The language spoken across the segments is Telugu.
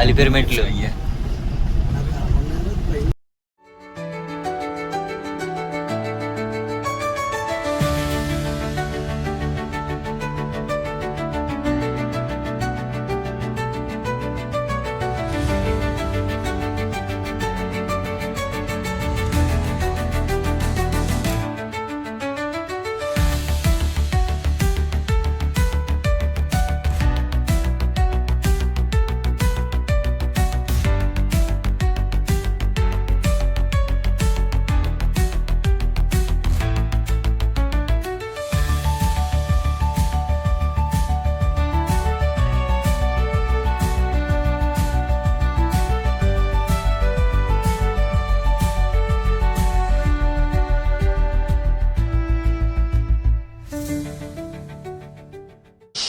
అలిపిరిమెట్లు.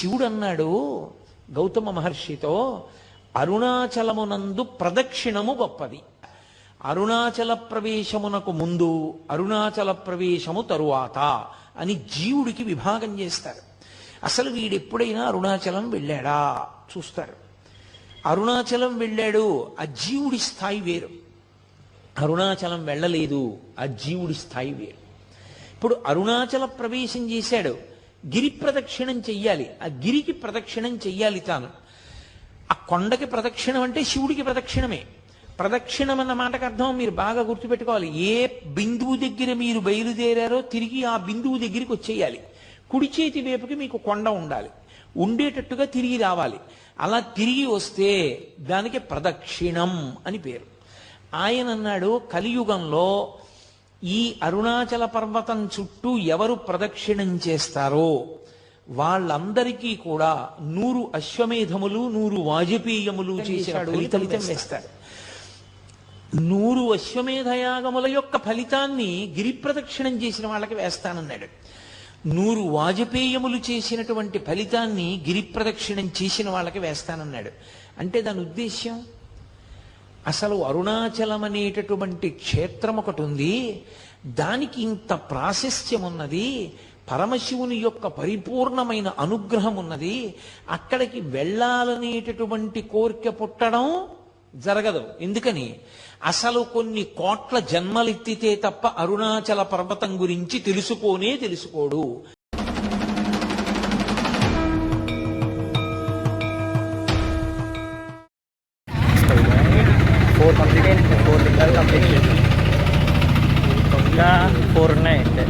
శివుడు అన్నాడు గౌతమ మహర్షితో, అరుణాచలమునందు ప్రదక్షిణము గొప్పది. అరుణాచల ప్రవేశమునకు ముందు, అరుణాచల ప్రవేశము తరువాత అని జీవుడికి విభాగం చేస్తారు. అసలు వీడెప్పుడైనా అరుణాచలం వెళ్ళాడా చూస్తారు. అరుణాచలం వెళ్ళాడు, ఆ జీవుడి స్థాయి వేరు. అరుణాచలం వెళ్ళలేదు, ఆ జీవుడి స్థాయి వేరు. ఇప్పుడు అరుణాచల ప్రవేశం చేశాడు, గిరి ప్రదక్షిణం చెయ్యాలి, ఆ గిరికి ప్రదక్షిణం చెయ్యాలి తాను. ఆ కొండకి ప్రదక్షిణం అంటే శివుడికి ప్రదక్షిణమే. ప్రదక్షిణం అన్న మాటకు అర్థం మీరు బాగా గుర్తుపెట్టుకోవాలి. ఏ బిందువు దగ్గర మీరు బయలుదేరారో తిరిగి ఆ బిందువు దగ్గరికి వచ్చేయాలి. కుడి చేతి వైపుకి మీకు కొండ ఉండాలి, ఉండేటట్టుగా తిరిగి రావాలి. అలా తిరిగి వస్తే దానికి ప్రదక్షిణం అని పేరు. ఆయన అన్నాడు, కలియుగంలో ఈ అరుణాచల పర్వతం చుట్టూ ఎవరు ప్రదక్షిణం చేస్తారో వాళ్ళందరికీ కూడా 100 అశ్వమేధములు 100 వాజపేయములు చేసిన ఫలితం వేస్తాడు. 100 అశ్వమేధయాగముల యొక్క ఫలితాన్ని గిరి ప్రదక్షిణం చేసిన వాళ్ళకి వేస్తానన్నాడు. 100 వాజపేయములు చేసినటువంటి ఫలితాన్ని గిరి ప్రదక్షిణం చేసిన వాళ్ళకి వేస్తానన్నాడు. అంటే దాని ఉద్దేశ్యం, అసలు అరుణాచలం అనేటటువంటి క్షేత్రం ఒకటి ఉంది, దానికి ఇంత ప్రాశస్త్యం ఉన్నది, పరమశివుని యొక్క పరిపూర్ణమైన అనుగ్రహం ఉన్నది. అక్కడికి వెళ్ళాలనేటటువంటి కోరిక పుట్టడం జరగదు. ఎందుకని? అసలు కొన్ని కోట్ల జన్మలెత్తితే తప్ప అరుణాచల పర్వతం గురించి తెలుసుకోడు. కంప్లీట్ 4 లింగాలు కంప్లీట్ చేసి ఇంకా 4 ఉన్నాయి అంటే.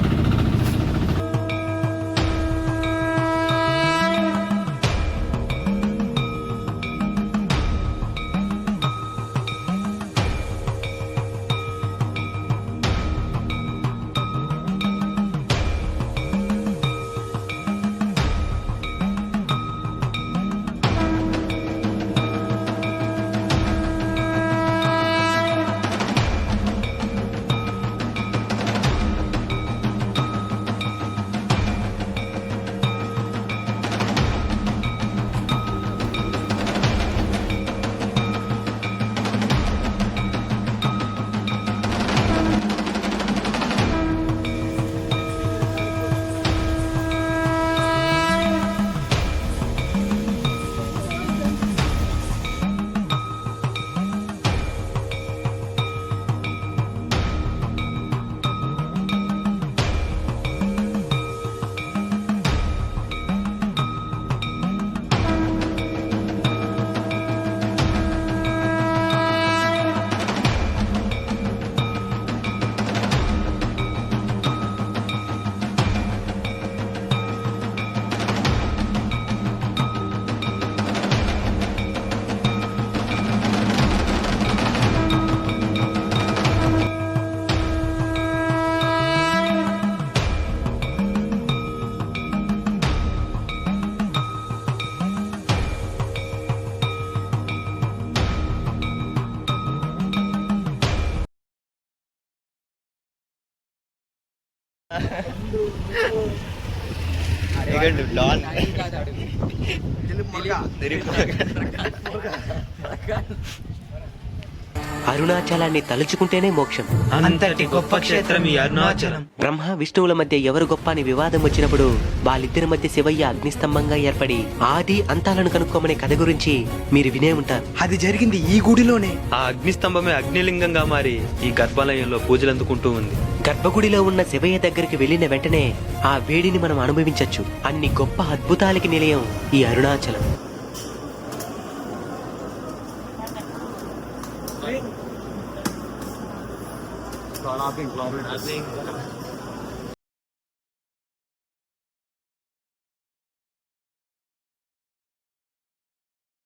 Don. అరుణాచలాన్ని తలుచుకుంటేనే మోక్షం. అంతటి గొప్ప క్షేత్రం ఈ అరుణాచలం. బ్రహ్మ విష్ణువుల మధ్య ఎవరు గొప్ప అని వివాదం వచ్చినప్పుడు వాళ్ళిద్దరి మధ్య శివయ్య అగ్నిస్తంభంగా ఏర్పడి ఆది అంతాలను కనుక్కోమనే కథ గురించి మీరు వినే ఉంటారు. అది జరిగింది ఈ గుడిలోనే. ఆ అగ్నిస్తంభమే అగ్నిలింగంగా మారి ఈ గర్భాలయంలో పూజలు అందుకుంటూ ఉంది. గర్భగుడిలో ఉన్న శివయ్య దగ్గరికి వెళ్లిన వెంటనే ఆ వేడిని మనం అనుభవించొచ్చు. అన్ని గొప్ప అద్భుతాలకి నిలయం ఈ అరుణాచలం.